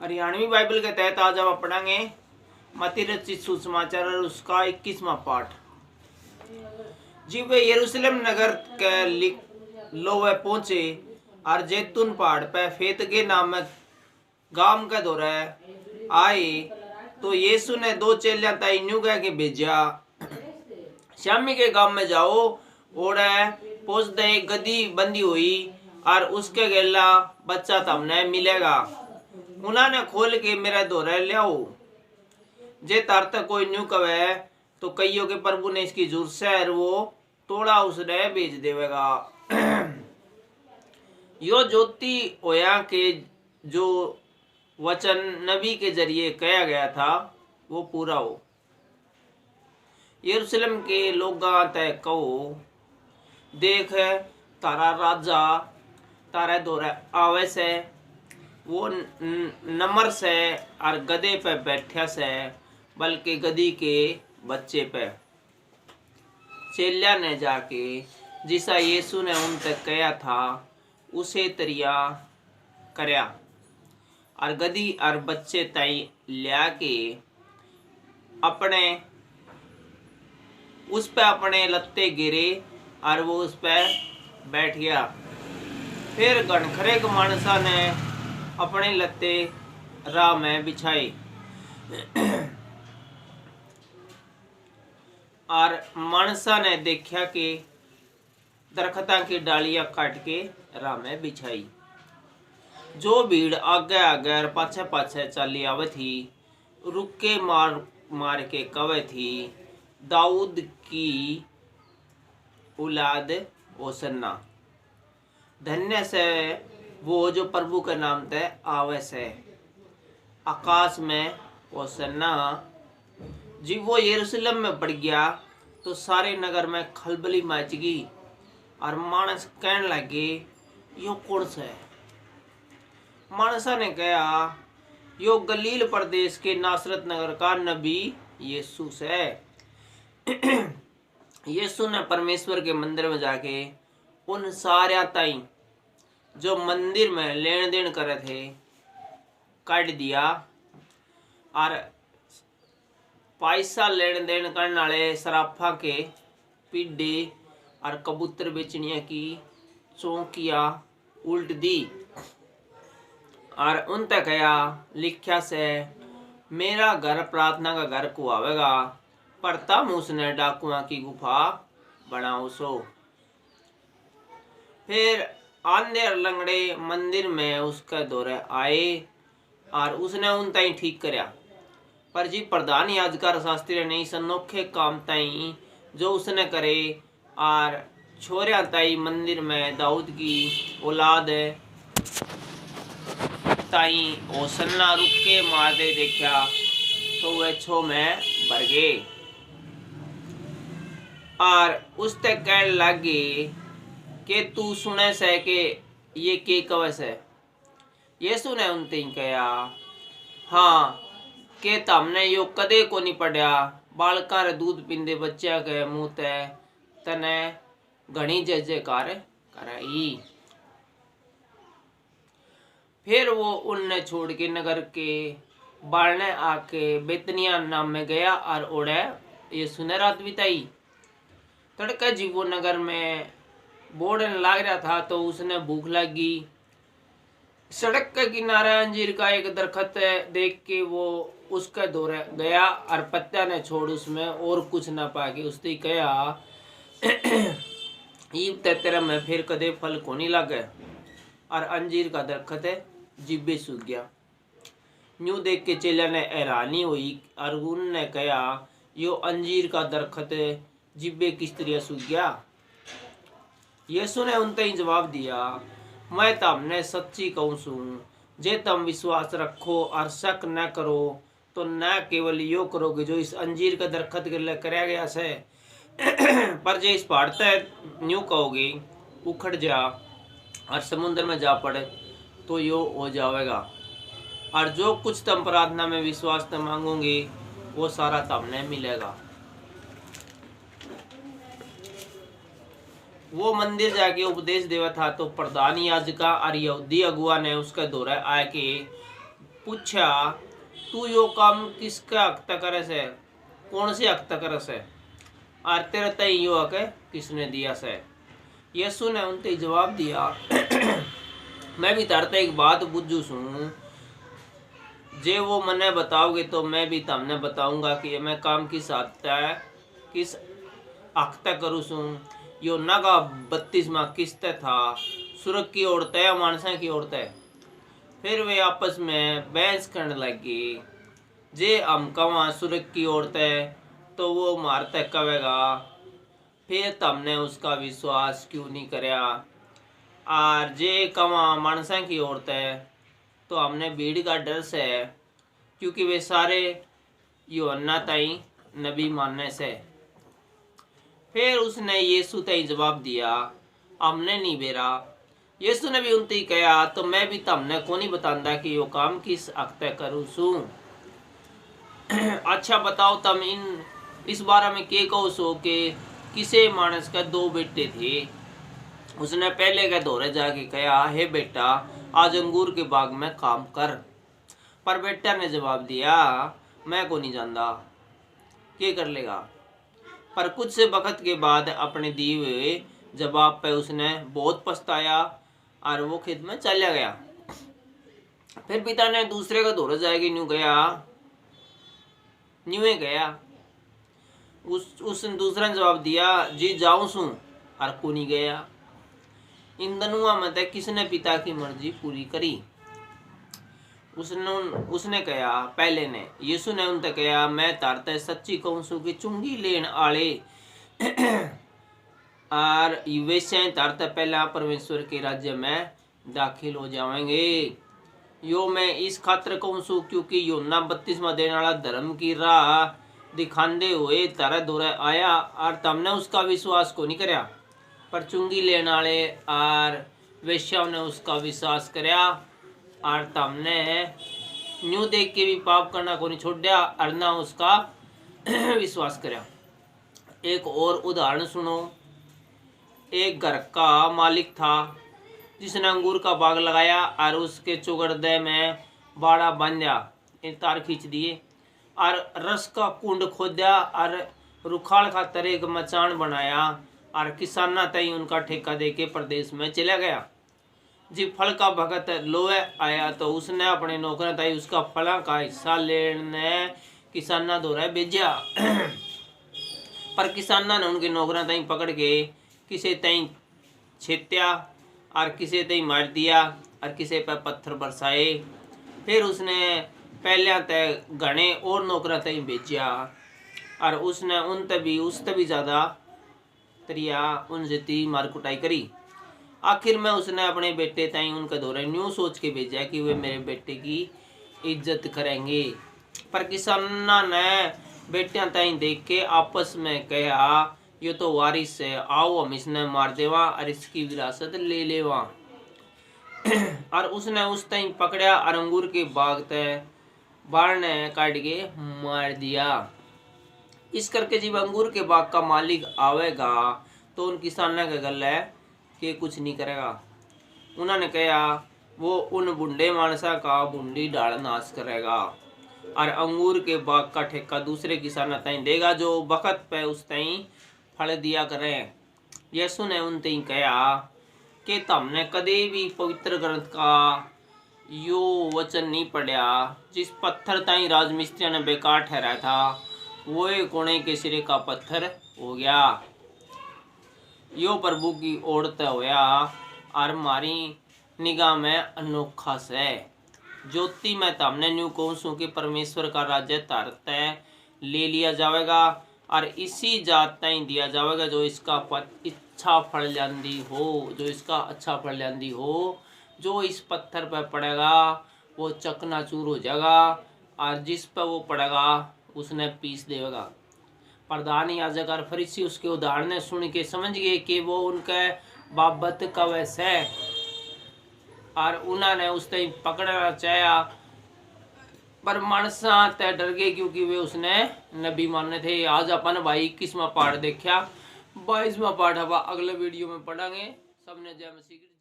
Haryanvi Bible के तहत आज हम पढ़ेंगे मत्ती रचित सुसमाचार और उसका 21वां पाठ। जी वे यरूशलेम नगर के लोवे पहुंचे और जैतून पहाड़ पे फेतगे नामक गांव के दौरे आए तो यीशु ने दो चेलियां ताई न्यू कह के भेजा, श्यामी के गांव में जाओ और पहुंच दे गदी बंदी हुई और उसके गेला बच्चा तमने मिलेगा, उन्होंने खोल के मेरे दौरे लियाओ। जे तार तक कोई न्यू कवे तो कईयों के प्रभु ने इसकी जरूरत से वो तोड़ा उसने भेज देवेगा। यो ज्योति होया के जो वचन नबी के जरिए कहा गया था वो पूरा हो। यरूशलेम के लोगां तय कहो, देख तारा राजा तारे दौरे आवे से, वो नमर से और गधे पे बैठा से, बल्कि गधी के बच्चे पे। चेल्या ने जाके जिसा यीशु ने उन तक कहा था उसे तरिया करया और गधी और बच्चे ताई लिया के अपने उस पे अपने लत्ते गिरे और वो उस पे बैठ गया। फिर गणखरेक मानसा ने अपने लत्ते राह में बिछाए और मानसा ने देखा कि दरख्ता की डालियां काट के राह में बिछाई। जो भीड़ आगे आगे और पाछे पाछे चली आवे थी, रुक के मार मार के कवे थी, दाऊद की औलाद होसन्ना, धन्य से वो जो प्रभु के नाम ते आवे से, आकाश में होसन्ना। जी वो यरूशलेम में पड़ गया तो सारे नगर में खलबली मच गई और मानस कहने लगे, यो कौन से? मानसा ने कहा, यो गलील प्रदेश के नासरत नगर का नबी यीशु से। यीशु ने परमेश्वर के मंदिर में जाके उन सारे ताई जो मंदिर में लेन देन करे थे काट दिया और पैसा लेन देन करने वाले सराफा के पिड्डे और कबूतर बेचनिया की चौकिया उल्ट दी और उन तक कहा, लिखा से, मेरा घर प्रार्थना का घर कुआवेगा, पर तम उसने डाकुआ की गुफा बनाओ सो। फिर आंधे और लंगड़े मंदिर में उसके दौरे आए और उसने उन ताई ठीक करया। पर जी प्रधान याजक और शास्त्री ने इस अनोखे काम ताई जो उसने करे और छोरिया ताई मंदिर में दाऊद की औलाद ताई होसन्ना रुक के मारते देखा तो वह छो में भर गए और उस तक कहने लगे कि तू सुने से कि ये के कवस है। यीशु ने उनते कहा, हाँ के तमने यो कदे को नहीं पड़ा, बालका रे दूध पींदे बच्चा के मुंह ते तने घनी जय जयकार कराई। फिर वो उनने छोड़ के नगर के बारने आके बेतनिया नाम में गया और ओढ़े यीशु ने रात बिताई। तड़का जी वो नगर में बोर्डन लाग रहा था तो उसने भूख लगी। सड़क के किनारे अंजीर का एक दरख्त देख के वो उसके दौरे गया और पत्ता ने छोड़ उसमें और कुछ ना पाके उसने कहा, ईब तेरे में फिर कदे फल को नहीं लगे। और अंजीर का दरख्त जिब्बे सूख गया। न्यू देख के चेला ने हैरानी हुई और उनने कहा, यो अंजीर का दरख्त जिब्बे किस तरह सूख गया? यीशु ने उनते ही जवाब दिया, मैं तमने सच्ची कहूँ सू, जे तम विश्वास रखो और शक न करो तो न केवल यो करोगे जो इस अंजीर का दरख्त के लिए कराया गया से, पर जे इस पहाड़ तक न्यू कहोगे उखड़ जा और समुद्र में जा पड़े तो यो हो जाएगा। और जो कुछ तम प्रार्थना में विश्वास न मांगोगे वो सारा तमने मिलेगा। वो मंदिर जाके उपदेश देवा था तो प्रधान याजका और यहूदी अगुआ ने उसके दौरे आए कि पूछा तू यो काम किसका हक तक करे से, कौन से हक तक करे से, और तेरे तय यो हक किसने दिया से। यीशु ने उनते जवाब दिया मैं भी तारते एक बात बुझू सूँ, जे वो मने बताओगे तो मैं भी तमने बताऊंगा कि मैं काम किस हक तक करूँ सूँ। यो नगा 32वां किस्त था, सुरग की औरत है या मानसा की औरत है। फिर वे आपस में बहस करने लगी, जे हम कवा सुरग की औरत है तो वो मारते कवेगा, फिर तमने उसका विश्वास क्यों नहीं करया, और जे कवा मानसा की औरत है तो हमने भीड़ का डर से, क्योंकि वे सारे यूहन्ना ताई नबी मानने से। फिर उसने यीशु ताई जवाब दिया हमने नहीं बेरा। यीशु ने भी उनती कहा तो मैं भी तमने को नहीं बतांदा कि यो काम किस हक तक करूँ सूँ। अच्छा बताओ तम इस बारे में के कहो सो कि किसे मानस का 2 बेटे थे। उसने पहले के दौरे जाके कहा हे बेटा आज अंगूर के बाग में काम कर। पर बेटा ने जवाब दिया मैं को नहीं जानता, क्या कर लेगा। पर कुछ से वक्त के बाद अपने दिए हुए जवाब पे उसने बहुत पछताया और वो खेत में चला गया। फिर पिता ने दूसरे का दौरा जाएगी न्यू गया, न्यूए गया। उसने दूसरा ने जवाब दिया जी जाऊं सू, और को नहीं गया। इन दोनों में तक किसने पिता की मर्जी पूरी करी। उसने कहा पहले ने। यीशु ने उनसे कहा मैं तारते सच्ची कहूँ सू कि चुंगी लेन आले और वैसे तारते पहला परमेश्वर के राज्य में दाखिल हो जाएंगे। यो मैं इस खातर कहूँ सू क्योंकि यूहन्ना 32वां देने वाला धर्म की राह दिखाते हुए तारा दौरे आया और तमने उसका विश्वास को नहीं करया, पर चुंगी लेने वाले और वेश्याओं ने उसका विश्वास करया, और तमने न्यू देख के भी पाप करना को नहीं छोड़ा और ना उसका विश्वास करया। एक और उदाहरण सुनो। एक घर का मालिक था जिसने अंगूर का बाग लगाया और उसके चौगर्दे में बाड़ा बांधा, तार खींच दिए और रस का कुंड खोदा और रुखाल खातर एक मचान बनाया और किसाना तई उनका ठेका देके प्रदेश में चला गया। जब फल का भगत लोहे आया तो उसने अपने नौकर तई उसका फला का हिस्सा लेने किसाना दौरा भेजा। पर किसाना ने उनके नौकरा तई पकड़ के किसे तई छेत्या और किसे तई मार दिया और किसे पर पत्थर बरसाए। फिर उसने पहले तय घने और नौकरा तई भेजा और उसने उनते भी ज़्यादा तरिया उन जती मार कुटाई करी। आखिर में उसने अपने बेटे ताई उनका दौरे न्यू सोच के भेजा कि वे मेरे बेटे की इज्जत करेंगे। पर किसाना ने बेटियां ताई देख के आपस में कहा ये तो वारिस है, आओ हम इसने मार देवा और इसकी विरासत ले लेवा। और उसने उस ताई पकड़ा और अंगूर के बाग तय बाढ़ ने काट के मार दिया। इस करके जब अंगूर के बाग का मालिक आवेगा तो उन किसानों के गले के कुछ नहीं करेगा। उन्होंने कहा वो उन बुंडे मानसा का बुंडी डाल नाश करेगा और अंगूर के बाग का ठेका दूसरे किसान ताई देगा जो वक्त पे उस ताई फल दिया करें। यीशु ने उन ताई कहा कि तुमने कदे भी पवित्र ग्रंथ का यो वचन नहीं पढ़ा, जिस पत्थर ताई राजमिस्त्री ने बेकार ठहराया था वो कोने के सिरे का पत्थर हो गया। यो प्रभु की ओर होया और मारी निगाह में अनोखा से। ज्योति में तमने न्यू कहूँ सू कि परमेश्वर का राज्य तारते ले लिया जाएगा और इसी जात ताई दिया जाएगा जो इसका अच्छा फल ल्यादी हो, जो इसका अच्छा फल ल्यादी हो। जो इस पत्थर पर पड़ेगा वो चकनाचूर हो जाएगा और जिस पर वो पड़ेगा उसने पीस देगा। प्रधान याजक और फरीसी उसके उदाहरण सुन के समझ गए कि वो उनके बाबत का वैसे और उन्होंने उस तक पकड़ना चाहा, पर मानसा तय डर गए क्योंकि वे उसने नबी माने थे। आज अपन भाई 21वां पाठ देखा, 22वां पाठ अब अगले वीडियो में पढ़ांगे। सबने जय मसीह।